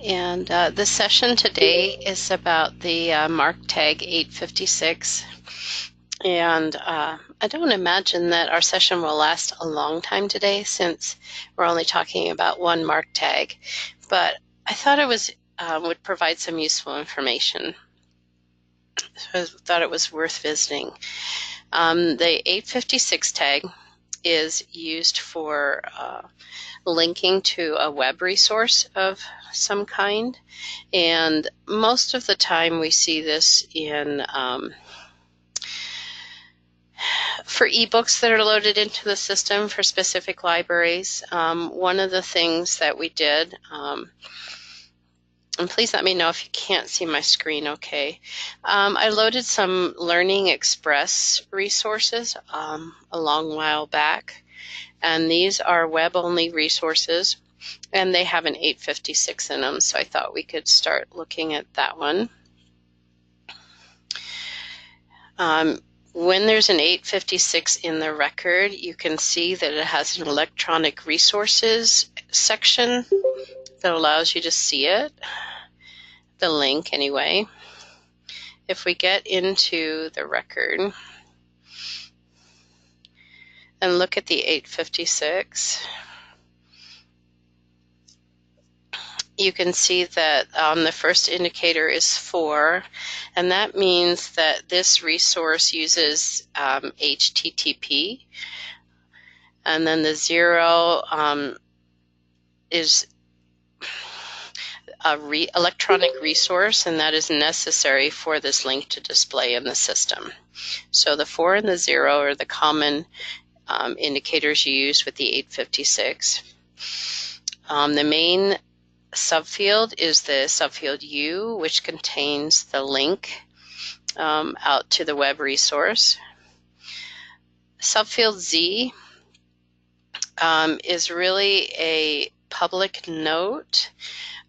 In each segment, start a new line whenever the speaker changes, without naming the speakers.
And the session today is about the MARC tag 856. And I don't imagine that our session will last a long time today since we're only talking about one MARC tag. But I thought it would provide some useful information. So I thought it was worth visiting. The 856 tag is used for linking to a web resource of some kind, and most of the time we see this in for ebooks that are loaded into the system for specific libraries. One of the things that we did, and please let me know if you can't see my screen okay. I loaded some Learning Express resources a long while back, and these are web-only resources, and they have an 856 in them, so I thought we could start looking at that one. When there's an 856 in the record, you can see that it has an electronic resources section that allows you to see it, the link anyway. If we get into the record and look at the 856, you can see that the first indicator is 4, and that means that this resource uses HTTP, and then the 0 is a electronic resource, and that is necessary for this link to display in the system. So the 4 and the 0 are the common indicators you use with the 856. The main subfield is the subfield U, which contains the link out to the web resource. Subfield Z is really a public note.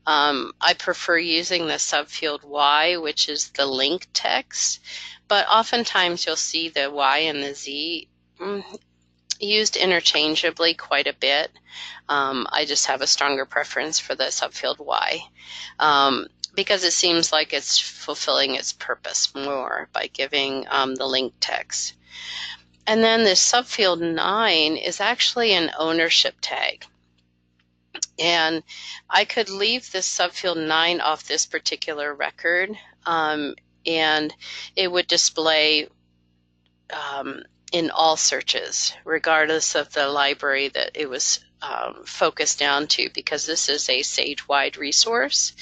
I prefer using the subfield Y, which is the link text, but oftentimes you'll see the Y and the Z used interchangeably quite a bit. I just have a stronger preference for the subfield Y because it seems like it's fulfilling its purpose more by giving the link text. And then the subfield 9 is actually an ownership tag. And I could leave this subfield 9 off this particular record, and it would display in all searches, regardless of the library that it was focused down to, because this is a SAGE-wide resource.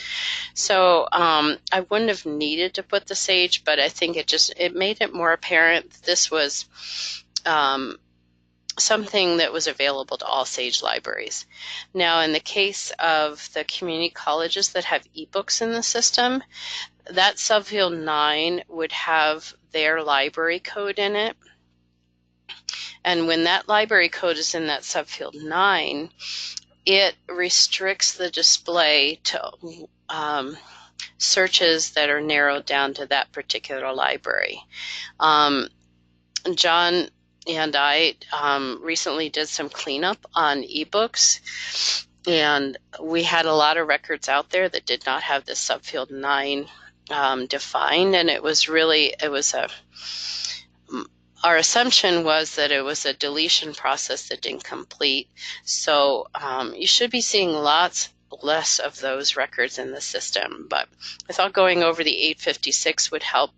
So I wouldn't have needed to put the SAGE, but I think it made it more apparent that this was something that was available to all SAGE libraries. Now, in the case of the community colleges that have ebooks in the system, that subfield 9 would have their library code in it. And when that library code is in that subfield 9, it restricts the display to searches that are narrowed down to that particular library. John and I recently did some cleanup on ebooks, and we had a lot of records out there that did not have the subfield 9 defined, and our assumption was that it was a deletion process that didn't complete. So you should be seeing lots less of those records in the system, but I thought going over the 856 would help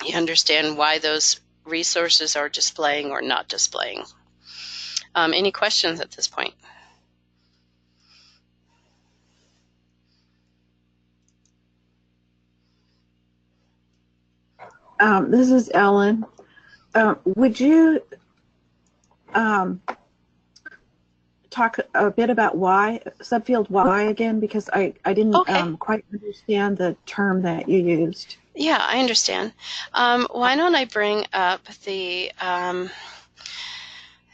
you understand why those resources are displaying or not displaying. Any questions at this point?
This is Ellen. Would you talk a bit about subfield Y again, because I didn't quite understand the term that you used.
Yeah, I understand. Why don't I bring up the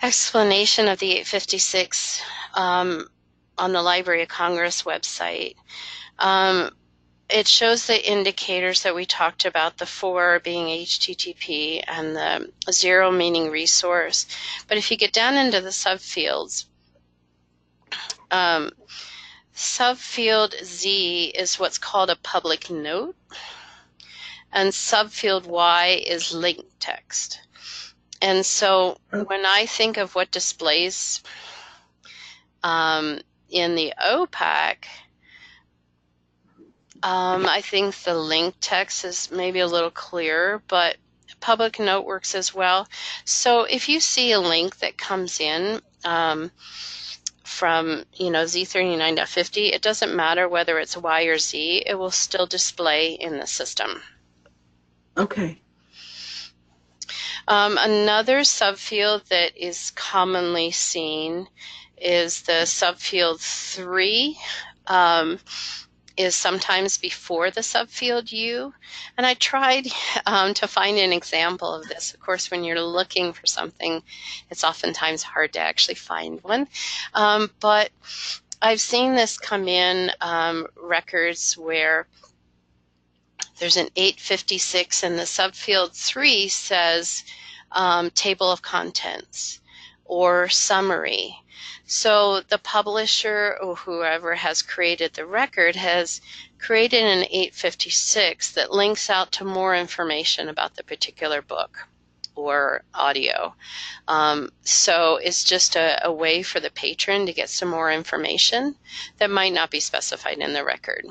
explanation of the 856 on the Library of Congress website. It shows the indicators that we talked about, the 4 being HTTP and the 0 meaning resource. But if you get down into the subfields, Subfield Z is what's called a public note, and subfield Y is link text. And so when I think of what displays in the OPAC, I think the link text is maybe a little clearer, but public note works as well. So if you see a link that comes in from Z39.50, it doesn't matter whether it's Y or Z, it will still display in the system.
Okay.
Another subfield that is commonly seen is the subfield 3. Is sometimes before the subfield U. And I tried to find an example of this. Of course, when you're looking for something, it's oftentimes hard to actually find one. But I've seen this come in records where there's an 856 and the subfield 3 says table of contents or summary. So the publisher or whoever has created the record has created an 856 that links out to more information about the particular book or audio. So it's just a way for the patron to get some more information that might not be specified in the record.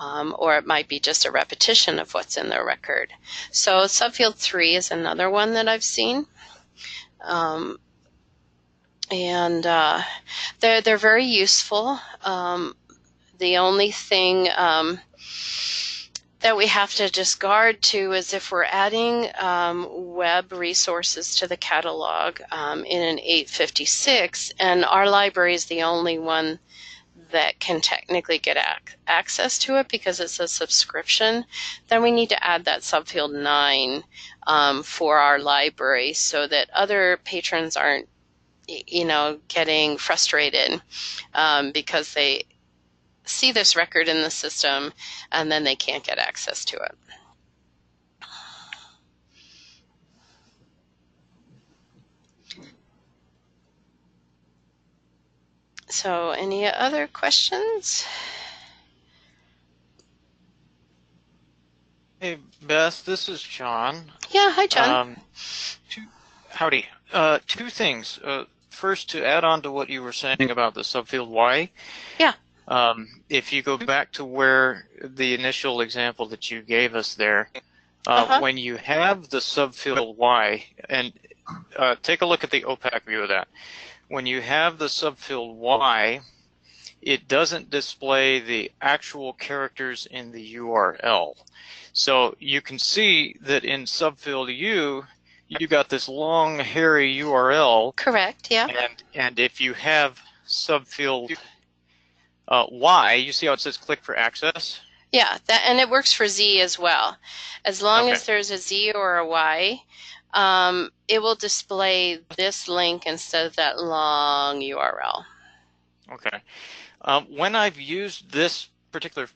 Or it might be just a repetition of what's in the record. So subfield 3 is another one that I've seen. And they're very useful. The only thing that we have to just guard to is if we're adding web resources to the catalog in an 856, and our library is the only one that can technically get access to it because it's a subscription, then we need to add that subfield 9 for our library so that other patrons aren't getting frustrated because they see this record in the system and then they can't get access to it. So any other questions?
Hey, Beth, this is John.
Yeah, hi, John.
Howdy. Two things. First, to add on to what you were saying about the subfield Y.
Yeah.
If you go back to where the initial example that you gave us there, when you have the subfield Y, and take a look at the OPAC view of that. When you have the subfield Y, it doesn't display the actual characters in the URL. So you can see that in subfield U, you got this long, hairy URL.
Correct, yeah.
And if you have subfield Y, you see how it says click for access?
Yeah, and it works for Z as well. As long as there's a Z or a Y, it will display this link instead of that long URL.
Okay. When I've used this particular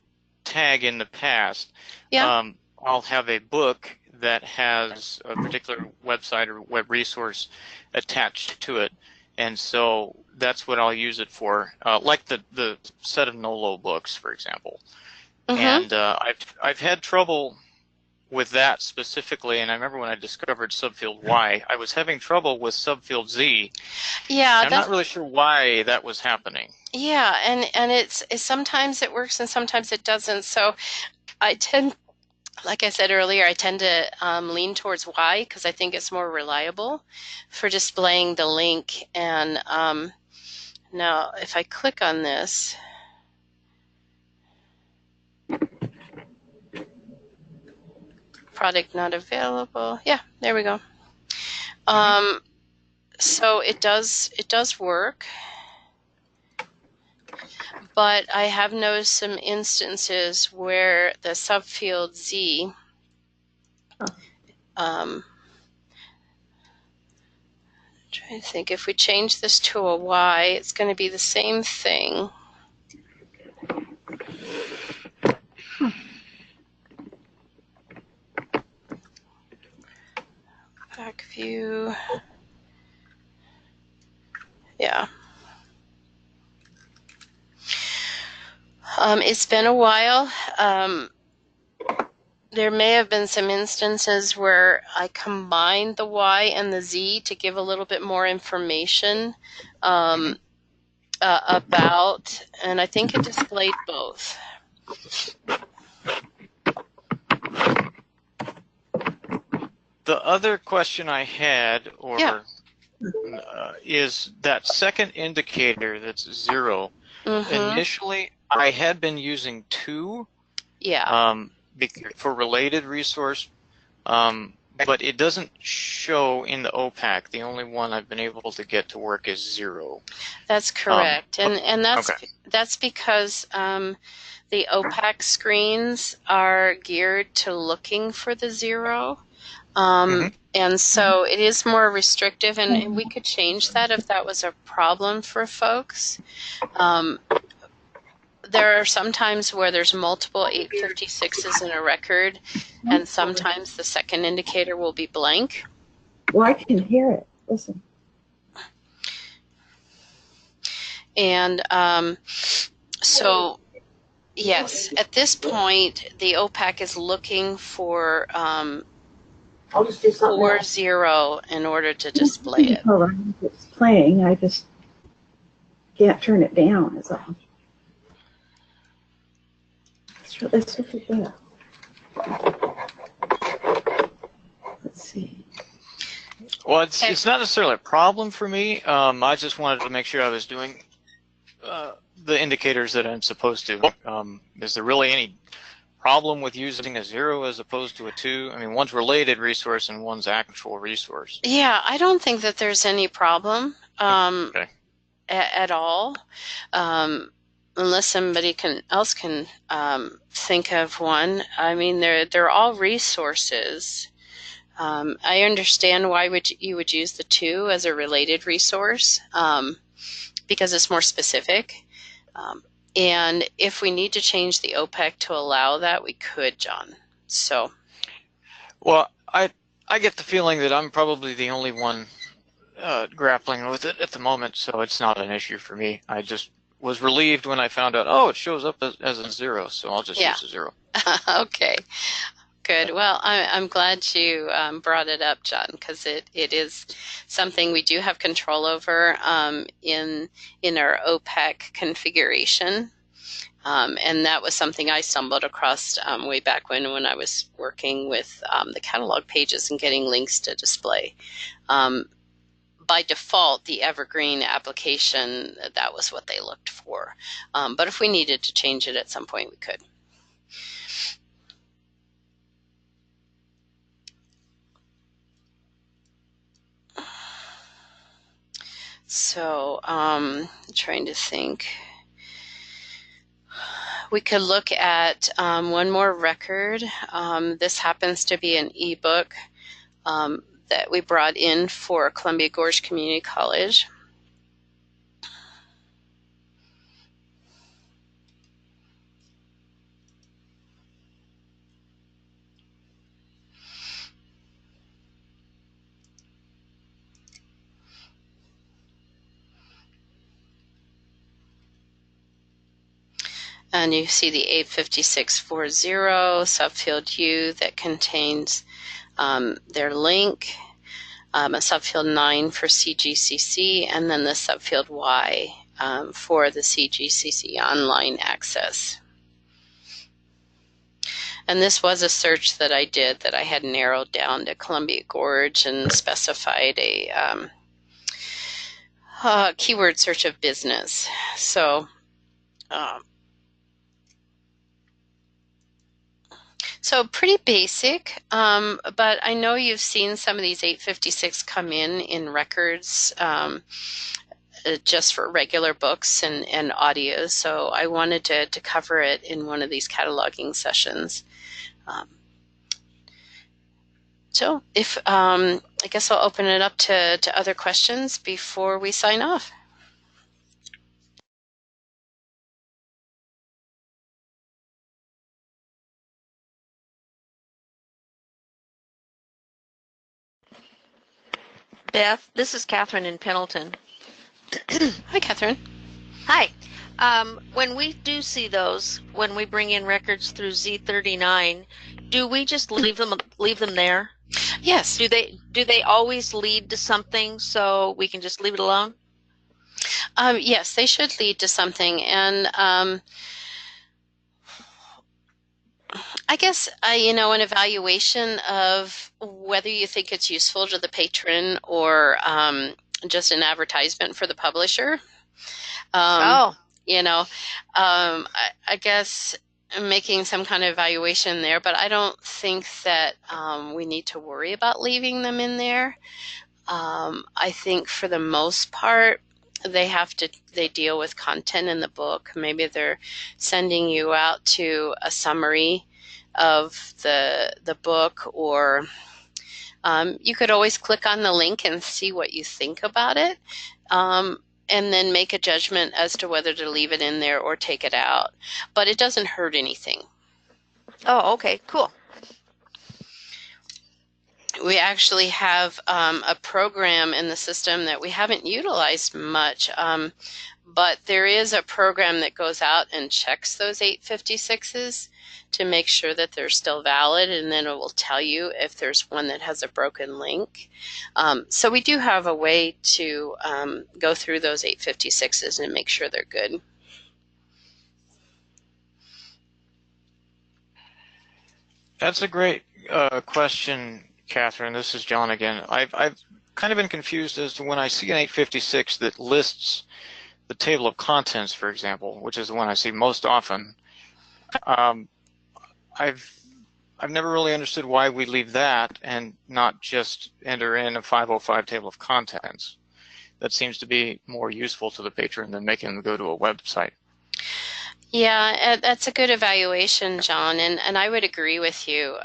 tag in the past, I'll have a book that has a particular website or web resource attached to it, and so that's what I'll use it for, like the set of Nolo books, for example. And I've had trouble with that specifically, and I remember when I discovered subfield Y, I was having trouble with subfield Z. Yeah, I'm not really sure why that was happening.
Yeah, and it's sometimes it works and sometimes it doesn't. So I tend, like I said earlier, I tend to lean towards Y because I think it's more reliable for displaying the link. And now if I click on this, product not available. Yeah, there we go. So it does work, but I have noticed some instances where the subfield Z trying to think, if we change this to a Y, it's going to be the same thing. Back view. Yeah. It's been a while. There may have been some instances where I combined the Y and the Z to give a little bit more information about, and I think it displayed both.
The other question I had, is that second indicator that's 0. Initially, I had been using 2 for related resource, but it doesn't show in the OPAC. The only one I've been able to get to work is 0.
That's correct, and that's because the OPAC screens are geared to looking for the 0. And so it is more restrictive, and we could change that if that was a problem for folks. There are some times where there's multiple 856s in a record, and sometimes the second indicator will be blank.
Well, I can hear it. Listen.
And so, yes, at this point, the OPAC is looking for 4-0 in order to display it.
It's playing. I just can't turn it down. Is all. Let's look at that. Let's see.
Well, it's not necessarily a problem for me. I just wanted to make sure I was doing the indicators that I'm supposed to. Is there really any problem with using a 0 as opposed to a 2? I mean, one's related resource and one's actual resource.
Yeah, I don't think that there's any problem at all, unless somebody else can think of one. I mean, they're all resources. I understand why you would use the 2 as a related resource, because it's more specific. And if we need to change the OPAC to allow that, we could, John. So,
well, I get the feeling that I'm probably the only one grappling with it at the moment, so it's not an issue for me. I just was relieved when I found out, it shows up as a 0, so I'll just use a 0.
Okay. Good. Well, I'm glad you brought it up, John, because it is something we do have control over in our OPAC configuration. And that was something I stumbled across way back when I was working with the catalog pages and getting links to display. By default, the Evergreen application, that was what they looked for. But if we needed to change it at some point, we could. So, trying to think. We could look at one more record. This happens to be an ebook that we brought in for Columbia Gorge Community College. And you see the 85640 subfield U that contains their link, a subfield 9 for CGCC, and then the subfield Y for the CGCC online access. And this was a search that I did that I had narrowed down to Columbia Gorge and specified a keyword search of business. So So pretty basic, but I know you've seen some of these 856 come in records just for regular books and audio, so I wanted to cover it in one of these cataloging sessions. So if I guess I'll open it up to other questions before we sign off.
Beth, this is Catherine in Pendleton.
Hi, Catherine.
Hi. When we do see those, when we bring in records through Z39, do we just leave them there?
Yes.
Do they always lead to something so we can just leave it alone?
Yes, they should lead to something. And I guess, an evaluation of whether you think it's useful to the patron or just an advertisement for the publisher. I guess making some kind of evaluation there, but I don't think that we need to worry about leaving them in there. I think for the most part, they deal with content in the book. Maybe they're sending you out to a summary of the book, or you could always click on the link and see what you think about it, and then make a judgment as to whether to leave it in there or take it out. But it doesn't hurt anything.
Oh, okay, cool.
We actually have a program in the system that we haven't utilized much, but there is a program that goes out and checks those 856s to make sure that they're still valid, and then it will tell you if there's one that has a broken link. So we do have a way to go through those 856s and make sure they're good.
That's a great question, Catherine. This is John again. I've kind of been confused as to when I see an 856 that lists the table of contents, for example, which is the one I see most often. I've never really understood why we leave that and not just enter in a 505 table of contents. That seems to be more useful to the patron than making them go to a website.
Yeah, that's a good evaluation, John, and I would agree with you.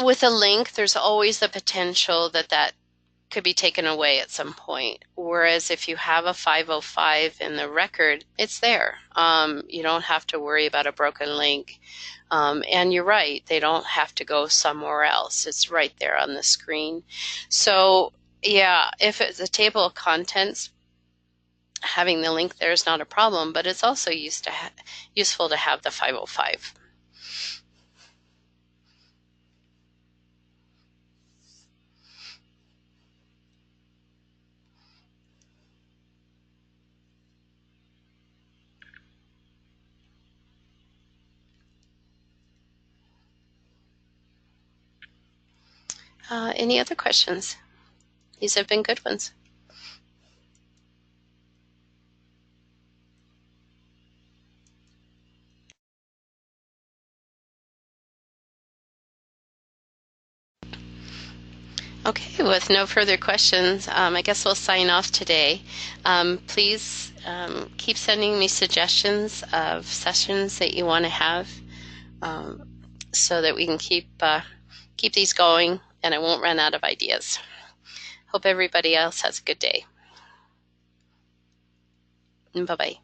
With a link, there's always the potential that could be taken away at some point. Whereas if you have a 505 in the record, it's there. You don't have to worry about a broken link. And you're right, they don't have to go somewhere else. It's right there on the screen. So yeah, if it's a table of contents, having the link there is not a problem, but it's also useful to have the 505. Any other questions? These have been good ones. Okay, with no further questions, I guess we'll sign off today. Please keep sending me suggestions of sessions that you want to have, so that we can keep these going and I won't run out of ideas. Hope everybody else has a good day. Bye-bye.